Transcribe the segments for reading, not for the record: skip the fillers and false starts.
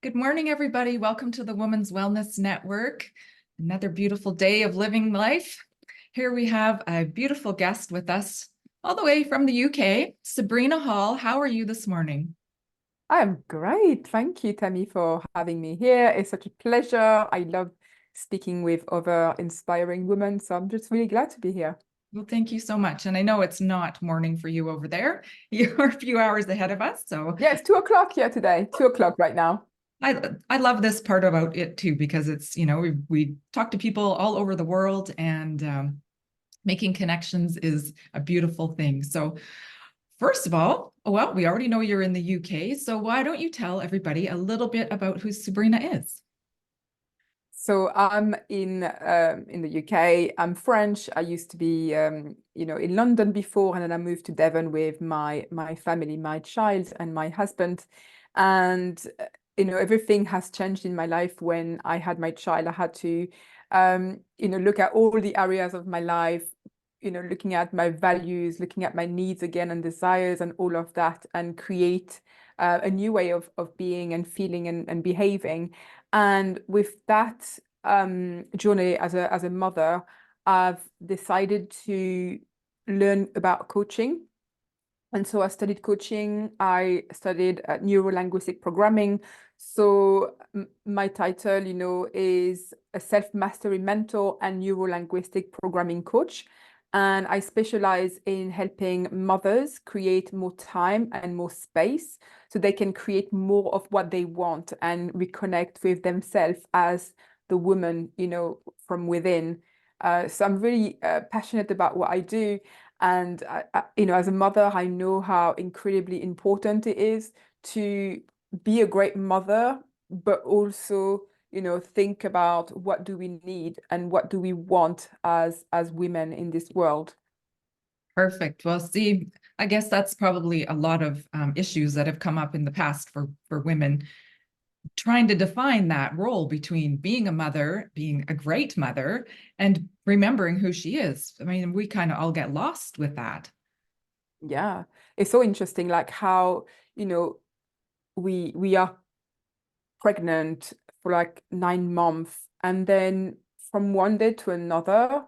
Good morning, everybody. Welcome to the Women's Wellness Network. Another beautiful day of living life. Here we have a beautiful guest with us all the way from the UK, Sabrina Hall. How are you this morning? I'm great. Thank you, Tammy, for having me here. It's such a pleasure. I love speaking with other inspiring women, so I'm just really glad to be here. Well, thank you so much. And I know it's not morning for you over there. You're a few hours ahead of us. So Yeah, it's 2 o'clock here today, 2 o'clock right now. I love this part about it too, because it's, we talk to people all over the world and making connections is a beautiful thing. So first of all, well, we already know you're in the UK, so why don't you tell everybody a little bit about who Sabrina is? So I'm in the UK. I'm French. I used to be in London before, and then I moved to Devon with my family, my child, and my husband. And everything has changed in my life when I had my child. I had to look at all the areas of my life, looking at my values, looking at my needs again and desires and all of that, and create a new way of being and feeling and behaving. And with that journey as a mother, I've decided to learn about coaching. And so I studied coaching. I studied neuro-linguistic programming. So my title, is a self-mastery mentor and neuro-linguistic programming coach. And I specialize in helping mothers create more time and more space so they can create more of what they want and reconnect with themselves as the woman, from within. So I'm really passionate about what I do. And as a mother, I know how incredibly important it is to be a great mother, but also, think about what do we need and what do we want as women in this world. Perfect. Well, see, I guess that's probably a lot of issues that have come up in the past for women trying to define that role between being a mother, being a great mother, and remembering who she is. I mean, we kind of all get lost with that. Yeah, it's so interesting, like how, you know, we are pregnant for like 9 months, and then from one day to another,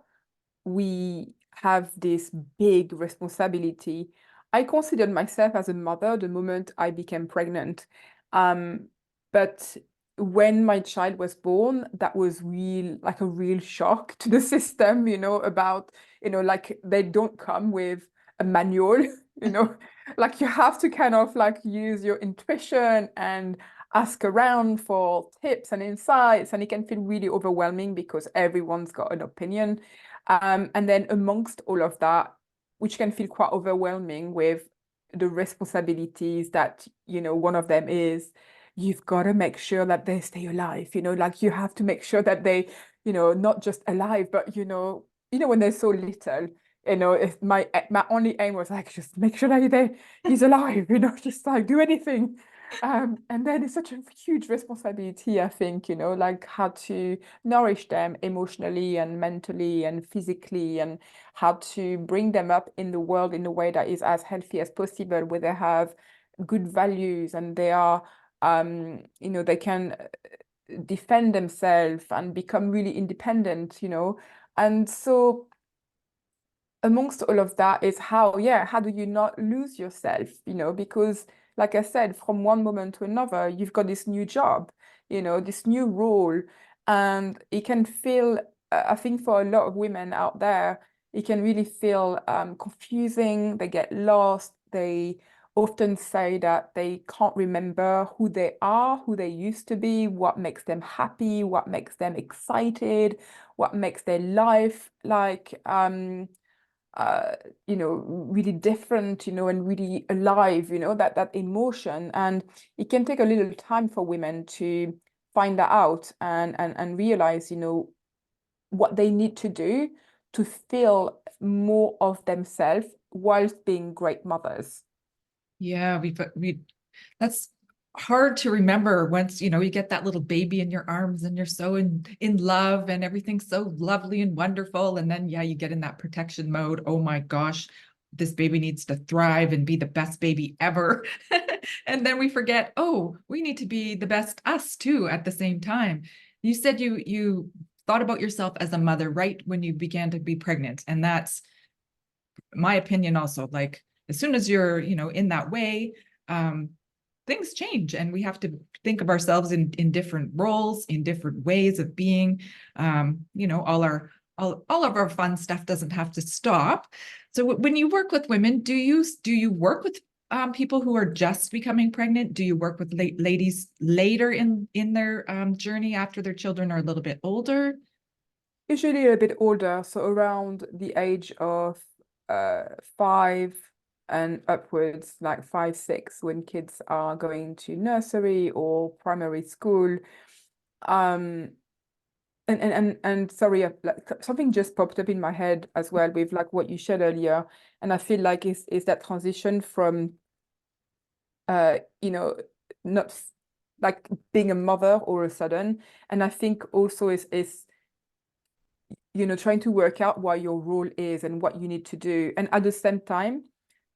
we have this big responsibility. I considered myself as a mother the moment I became pregnant. Um, but when my child was born, that was like a real shock to the system, about, like they don't come with a manual, you know, like you have to kind of like use your intuition and ask around for tips and insights, and it can feel really overwhelming because everyone's got an opinion. And then amongst all of that, which can feel quite overwhelming with the responsibilities that, one of them is you've got to make sure that they stay alive, like you have to make sure that they, not just alive, but, when they're so little, if my only aim was like, just make sure that he's alive, just like do anything. And then it's such a huge responsibility, I think, like how to nourish them emotionally and mentally and physically, and how to bring them up in the world in a way that is as healthy as possible, where they have good values and they are, they can defend themselves and become really independent. And so amongst all of that is how do you not lose yourself, because like I said, from one moment to another, you've got this new job, this new role, and it can feel, I think for a lot of women out there, it can really feel confusing. They get lost. They often say that they can't remember who they are, who they used to be, what makes them happy, what makes them excited, what makes their life like uh, really different, and really alive, that emotion. And it can take a little time for women to find that out and realize, what they need to do to feel more of themselves whilst being great mothers. Yeah, we that's hard to remember once, you get that little baby in your arms and you're so in love and everything's so lovely and wonderful. And then yeah, you get in that protection mode. Oh my gosh, this baby needs to thrive and be the best baby ever. And then we forget, oh, we need to be the best us too at the same time. You said you thought about yourself as a mother right when you began to be pregnant. And that's my opinion also. Like as soon as you're, in that way, things change, and we have to think of ourselves in different roles, in different ways of being. All of our fun stuff doesn't have to stop. So when you work with women, do you work with people who are just becoming pregnant? Do you work with ladies later in their journey after their children are a little bit older? Usually a bit older, so around the age of 5 and upwards, like 5, 6, when kids are going to nursery or primary school. Um, and sorry, like something just popped up in my head as well with like what you shared earlier, and I feel like is that transition from you know not like being a mother all of a sudden, and I think also is trying to work out what your role is and what you need to do. And at the same time,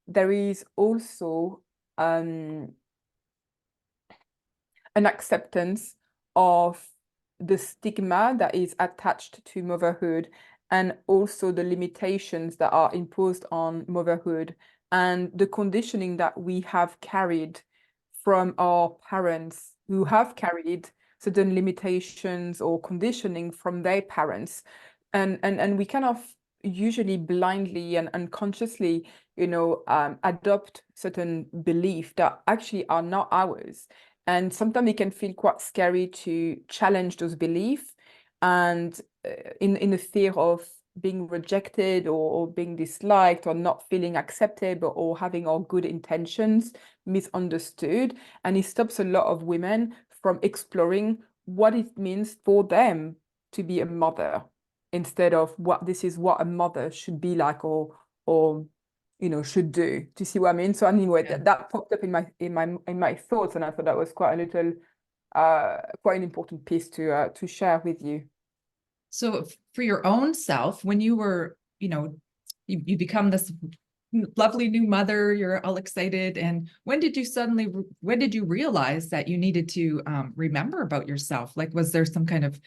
there is also um, an acceptance of the stigma that is attached to motherhood and also the limitations that are imposed on motherhood and the conditioning that we have carried from our parents who have carried certain limitations or conditioning from their parents. And we kind of usually blindly and unconsciously, adopt certain beliefs that actually are not ours. And sometimes it can feel quite scary to challenge those beliefs and in the fear of being rejected or being disliked or not feeling accepted or having our good intentions misunderstood. And it stops a lot of women from exploring what it means for them to be a mother instead of what this is what a mother should be like or should do. Do you see what I mean? So anyway, Yeah. that popped up in my thoughts, and I thought that was quite a little quite an important piece to share with you. So for your own self, when you were, you become this lovely new mother, you're all excited. And when did you realize that you needed to remember about yourself? Like, was there some kind of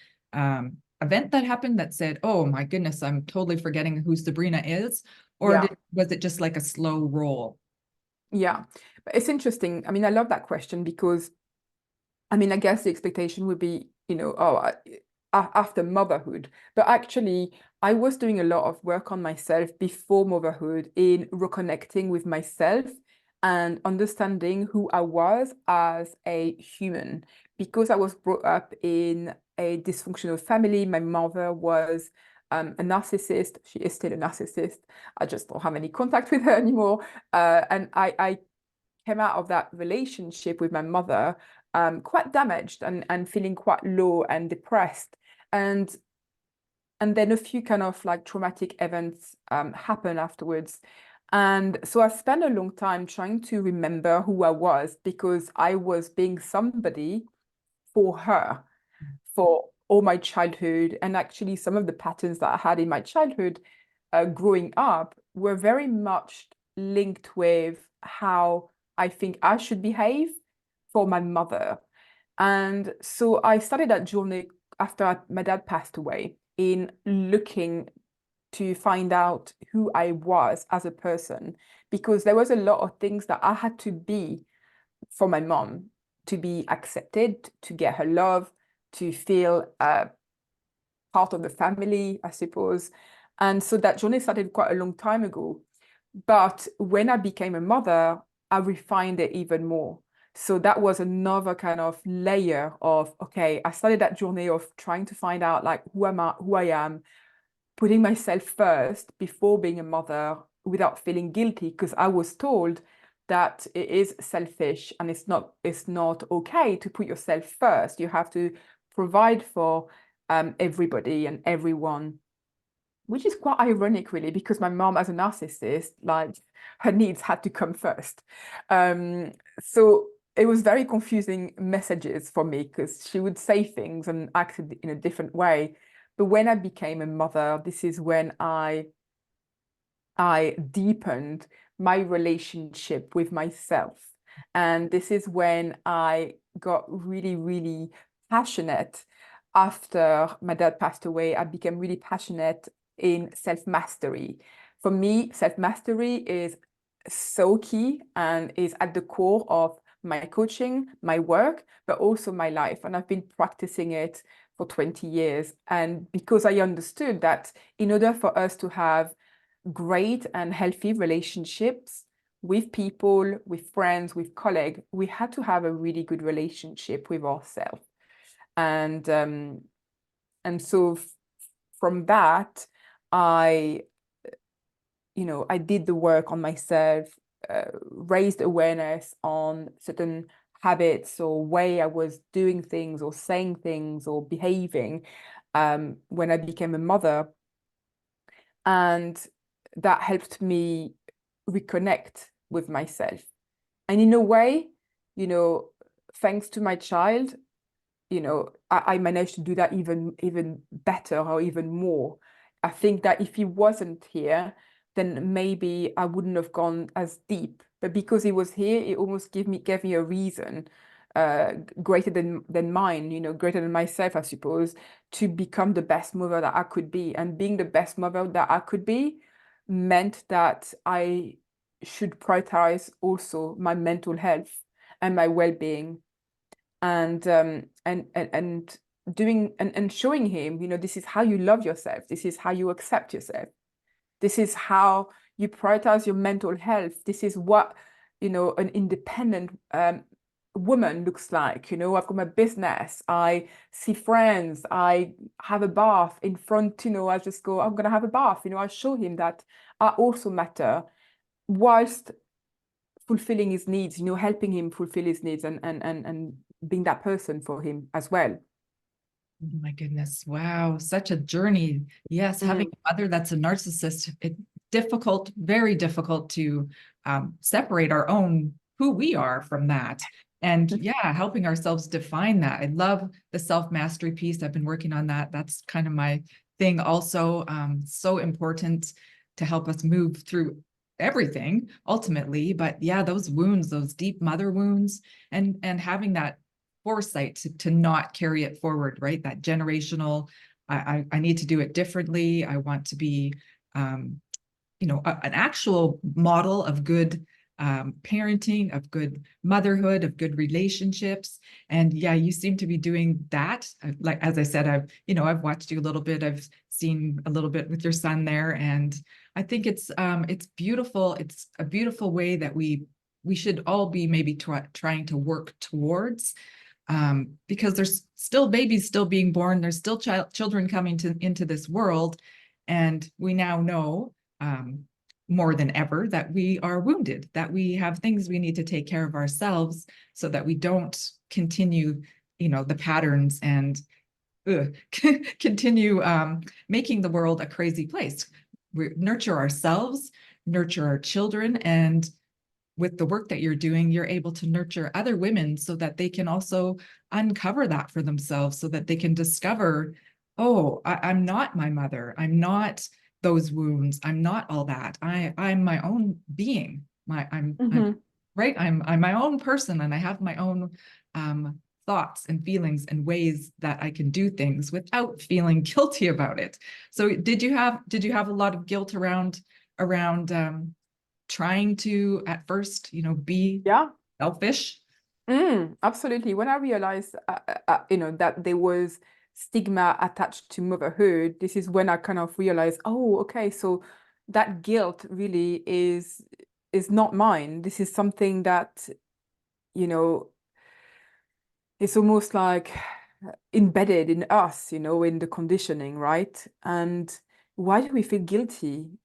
event that happened that said, oh my goodness, I'm totally forgetting who Sabrina is? Or Yeah. was it just like a slow roll? Yeah, but it's interesting. I mean, I love that question because I mean, I guess the expectation would be, after motherhood. But actually, I was doing a lot of work on myself before motherhood in reconnecting with myself and understanding who I was as a human. Because I was brought up in a dysfunctional family, my mother was a narcissist. She is still a narcissist. I just don't have any contact with her anymore. And I came out of that relationship with my mother quite damaged and feeling quite low and depressed. And and then a few kind of like traumatic events happen afterwards. And so I spent a long time trying to remember who I was because I was being somebody for her for all my childhood. And actually, some of the patterns that I had in my childhood growing up were very much linked with how I think I should behave for my mother. And so I started that journey after my dad passed away in looking to find out who I was as a person, because there was a lot of things that I had to be for my mom to be accepted, to get her love, to feel part of the family, I suppose. And so that journey started quite a long time ago. But when I became a mother, I refined it even more. So that was another kind of layer of, okay, I started that journey of trying to find out like who I am, putting myself first before being a mother without feeling guilty, because I was told that it is selfish and it's not okay to put yourself first. You have to provide for everybody and everyone, which is quite ironic, really, because my mom, as a narcissist, like her needs had to come first. So it was very confusing messages for me because she would say things and act in a different way. But when I became a mother, this is when I I deepened my relationship with myself. And this is when I got really, really passionate. After my dad passed away, I became really passionate in self-mastery. For me, self-mastery is so key and is at the core of my coaching, my work, but also my life. And I've been practicing it for 20 years. And because I understood that in order for us to have great and healthy relationships with people, with friends, with colleagues, we had to have a really good relationship with ourselves. And so from that, I, I did the work on myself, raised awareness on certain habits or way I was doing things or saying things or behaving when I became a mother. And that helped me reconnect with myself. And in a way, you know, thanks to my child, I managed to do that even better or even more. I think that if he wasn't here, then maybe I wouldn't have gone as deep. But because he was here, it almost gave me a reason greater than mine, greater than myself, I suppose, to become the best mother that I could be. And being the best mother that I could be meant that I should prioritize also my mental health and my well-being and doing and showing him, this is how you love yourself, this is how you accept yourself, this is how you prioritize your mental health, this is what an independent woman looks like. I've got my business, I see friends, I have a bath in front, I just go, I'm gonna have a bath, I show him that I also matter whilst fulfilling his needs, helping him fulfill his needs and being that person for him as well. Oh my goodness. Wow. Such a journey. Yes. Having Mm. a mother that's a narcissist, difficult, very difficult to separate our own who we are from that. And yeah, helping ourselves define that. I love the self-mastery piece. I've been working on that. That's kind of my thing also. So important to help us move through everything ultimately. But yeah, those wounds, those deep mother wounds, and having that foresight to not carry it forward, right? That generational, I need to do it differently. I want to be, an actual model of good parenting, of good motherhood, of good relationships. And yeah, you seem to be doing that. Like, as I said, I've watched you a little bit. I've seen a little bit with your son there. And I think it's beautiful. It's a beautiful way that we should all be maybe trying to work towards, because there's still babies still being born, there's still children coming into this world, and we now know more than ever that we are wounded, that we have things we need to take care of ourselves so that we don't continue, the patterns and continue making the world a crazy place. We nurture ourselves, nurture our children, and with the work that you're doing, you're able to nurture other women so that they can also uncover that for themselves, so that they can discover, oh, I'm not my mother. I'm not those wounds. I'm not all that. I'm my own being. I'm Mhm. right. I'm my own person, and I have my own thoughts and feelings and ways that I can do things without feeling guilty about it. So did you have a lot of guilt around trying to at first, be Yeah. selfish? Absolutely. When I realized, that there was stigma attached to motherhood, this is when I kind of realized, oh, okay, so that guilt really is not mine. This is something that, you know, it's almost like embedded in us, in the conditioning, right? And why do we feel guilty?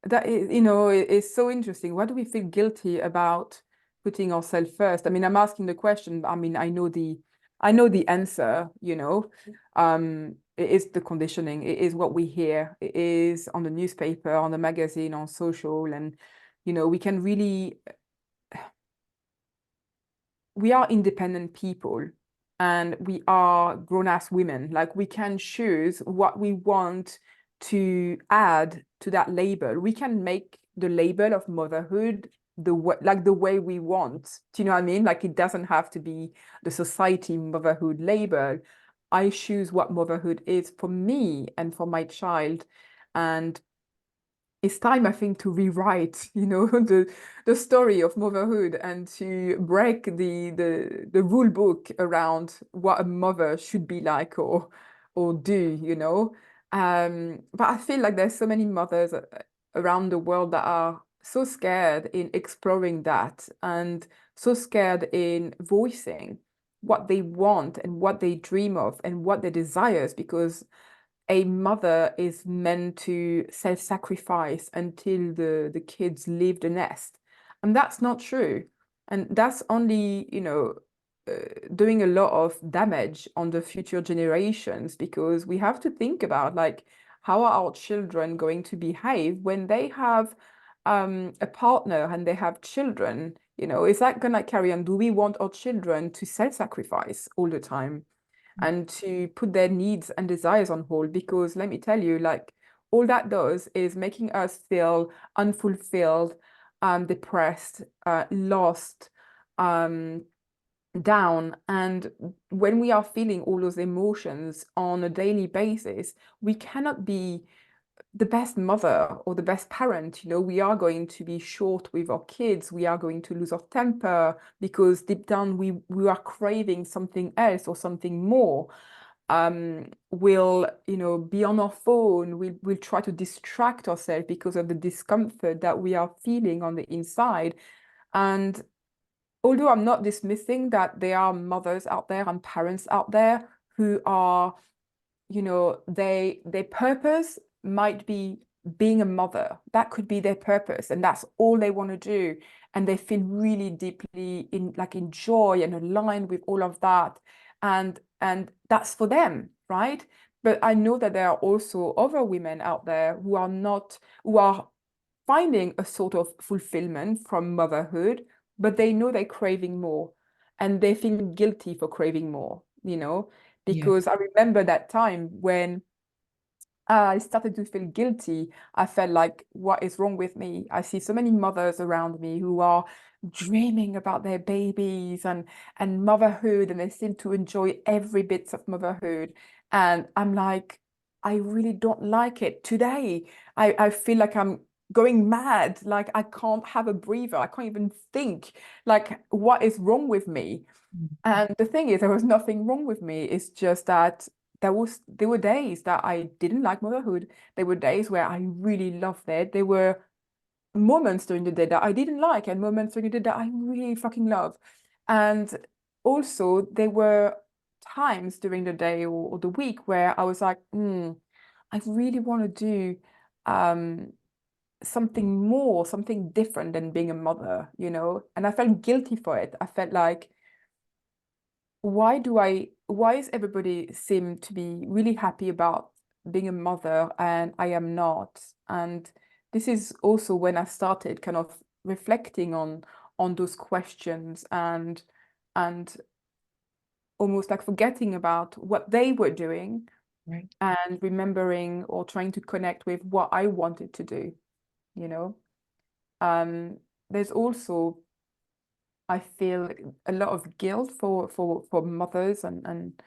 That is, it's so interesting. Why do we feel guilty about putting ourselves first? I mean, I'm asking the question, but I mean, I know the answer, it is the conditioning, it is what we hear, it is on the newspaper, on the magazine, on social, and we can really we are independent people and we are grown-ass women. Like we can choose what we want to add to that label. We can make the label of motherhood the way we want. Do you know what I mean? Like it doesn't have to be the society motherhood label. I choose what motherhood is for me and for my child. And it's time, I think, to rewrite, the story of motherhood and to break the rule book around what a mother should be like or do. But I feel like there's so many mothers around the world that are so scared in exploring that and so scared in voicing what they want and what they dream of and what their desires, because a mother is meant to self-sacrifice until the kids leave the nest. And that's not true. And that's only, doing a lot of damage on the future generations, because we have to think about like, how are our children going to behave when they have a partner and they have children? Is that going to carry on? Do we want our children to self-sacrifice all the time and to put their needs and desires on hold? Because let me tell you, like, all that does is making us feel unfulfilled, depressed, lost, down. And when we are feeling all those emotions on a daily basis, we cannot be the best mother or the best parent. We are going to be short with our kids. We are going to lose our temper because deep down we are craving something else or something more. We'll, be on our phone. We'll try to distract ourselves because of the discomfort that we are feeling on the inside. And although I'm not dismissing that there are mothers out there and parents out there who are, their purpose might be being a mother. That could be their purpose, and that's all they want to do. And they feel really deeply in joy and aligned with all of that. And that's for them, right? But I know that there are also other women out there who are finding a sort of fulfillment from motherhood, but they know they're craving more and they feel guilty for craving more. Yeah. Because I remember that time when I started to feel guilty. I felt like, what is wrong with me? I see so many mothers around me who are dreaming about their babies and motherhood, and they seem to enjoy every bit of motherhood. And I'm like, I really don't like it. Today, I feel like I'm going mad. Like I can't have a breather. I can't even think. Like, what is wrong with me? And the thing is, there was nothing wrong with me. It's just that there were days that I didn't like motherhood. There were days where I really loved it. There were moments during the day that I didn't like and moments during the day that I really fucking love. And also there were times during the day or the week where I was like, I really want to do um something more, something different than being a mother. And I felt guilty for it. I felt like, why is everybody seem to be really happy about being a mother and I am not? And this is also when I started kind of reflecting on those questions and almost like forgetting about what they were doing Right. and remembering or trying to connect with what I wanted to do, you know? There's also, I feel, a lot of guilt for mothers and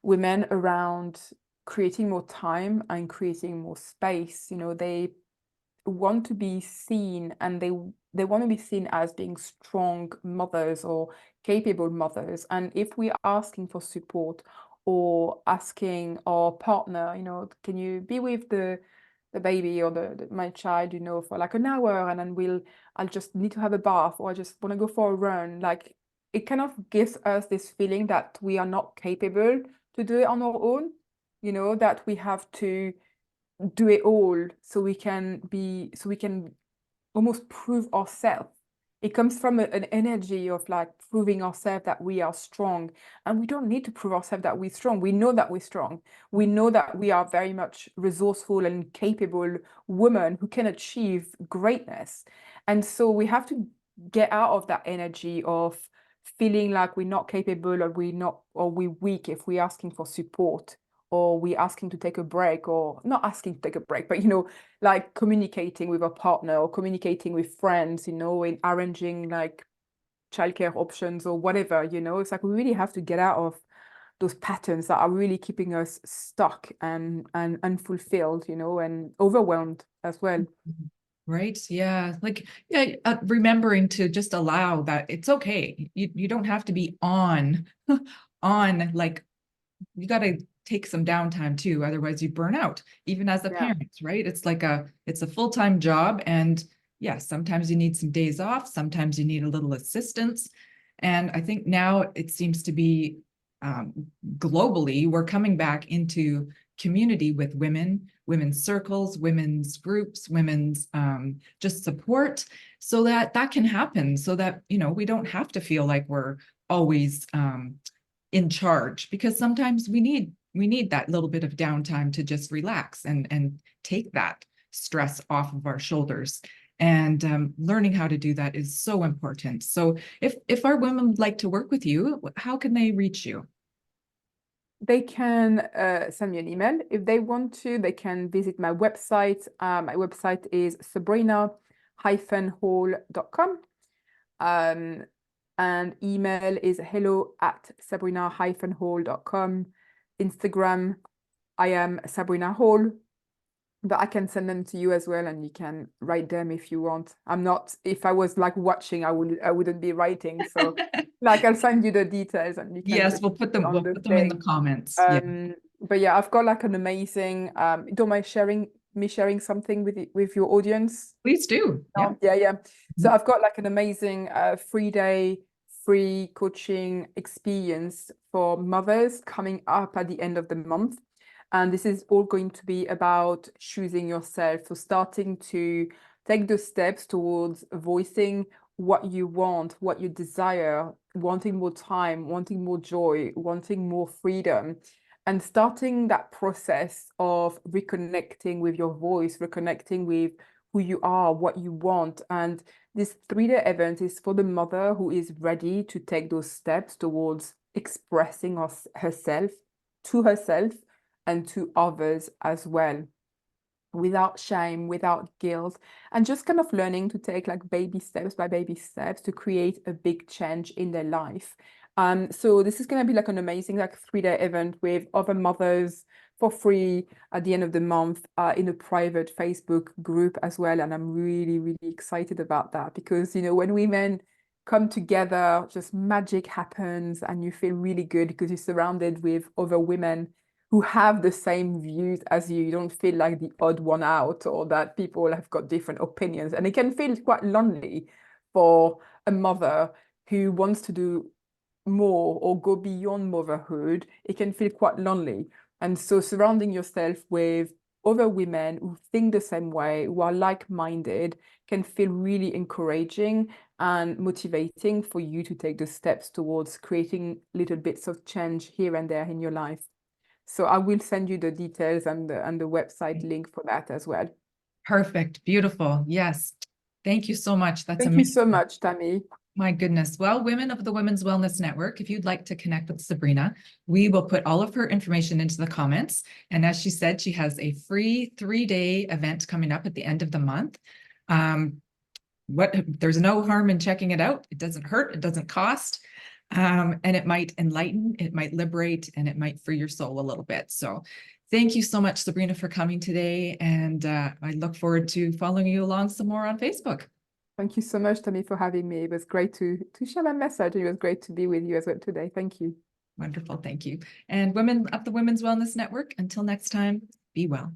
women around creating more time and creating more space. They want to be seen, and they want to be seen as being strong mothers or capable mothers. And if we're asking for support or asking our partner, can you be with the baby or my child, for like an hour, and then I'll just need to have a bath, or I just want to go for a run. Like, it kind of gives us this feeling that we are not capable to do it on our own, that we have to do it all so we can almost prove ourselves. It comes from an energy of like proving ourselves that we are strong. And we don't need to prove ourselves that we're strong. We know that we're strong. We know that we are very much resourceful and capable women who can achieve greatness. And so we have to get out of that energy of feeling like we're not capable or we're weak if we're asking for support or we're asking to take a break, or not asking to take a break, but like communicating with a partner or communicating with friends, in arranging like childcare options or whatever, it's like we really have to get out of those patterns that are really keeping us stuck and unfulfilled, and overwhelmed as well. Right. Yeah. Like, yeah, remembering to just allow that it's okay. You don't have to be on, on, like, you got to take some downtime too. Otherwise you burn out, even as a Yeah. parent, right? It's a full-time job. And yes, sometimes you need some days off. Sometimes you need a little assistance. And I think now it seems to be globally, we're coming back into community with women's circles, women's groups, women's just support, so that that can happen, so that, we don't have to feel like we're always in charge, because sometimes we need that little bit of downtime to just relax and take that stress off of our shoulders. And learning how to do that is so important. So if our women would like to work with you, how can they reach you? They can send me an email if they want to. They can visit my website. My website is sabrina-hall.com. And email is hello@sabrina-hall.com. Instagram, I am Sabrina Hall, but I can send them to you as well, and you can write them if you want. I'm not, if I was like watching, I wouldn't be writing. So like I'll send you the details and you can Yes, just put it on we'll the put them in the thing. comments. Yeah, But yeah, I've got like an amazing, don't mind sharing something with your audience? please do. Yeah. Oh, yeah, yeah. So Mhm. I've got like an amazing 3-day free coaching experience for mothers coming up at the end of the month. And this is all going to be about choosing yourself. So starting to take the steps towards voicing what you want, what you desire, wanting more time, wanting more joy, wanting more freedom, and starting that process of reconnecting with your voice, reconnecting with who you are, what you want. And this 3-day event is for the mother who is ready to take those steps towards expressing herself to herself and to others as well, without shame, without guilt, and just kind of learning to take like baby steps by baby steps to create a big change in their life. So this is going to be like an amazing like 3-day event with other mothers for free at the end of the month in a private Facebook group as well. And I'm really, really excited about that because, when women come together, just magic happens and you feel really good because you're surrounded with other women who have the same views as you. You don't feel like the odd one out or that people have got different opinions. And it can feel quite lonely for a mother who wants to do more or go beyond motherhood. It can feel quite lonely. And so surrounding yourself with other women who think the same way, who are like-minded, can feel really encouraging and motivating for you to take the steps towards creating little bits of change here and there in your life. So I will send you the details and the website link for that as well. Perfect. Beautiful. Yes. Thank you so much. That's Thank you amazing. so much, Tammy. My goodness. Well, women of the Women's Wellness Network, if you'd like to connect with Sabrina, we will put all of her information into the comments. And as she said, she has a free 3-day event coming up at the end of the month. There's no harm in checking it out. It doesn't hurt, it doesn't cost. And it might enlighten, it might liberate, and it might free your soul a little bit. So thank you so much, Sabrina, for coming today. And I look forward to following you along some more on Facebook. Thank you so much, Tammy, for having me. It was great to share my message. It was great to be with you as well today. Thank you. Wonderful. Thank you. And women of the Women's Wellness Network, until next time, be well.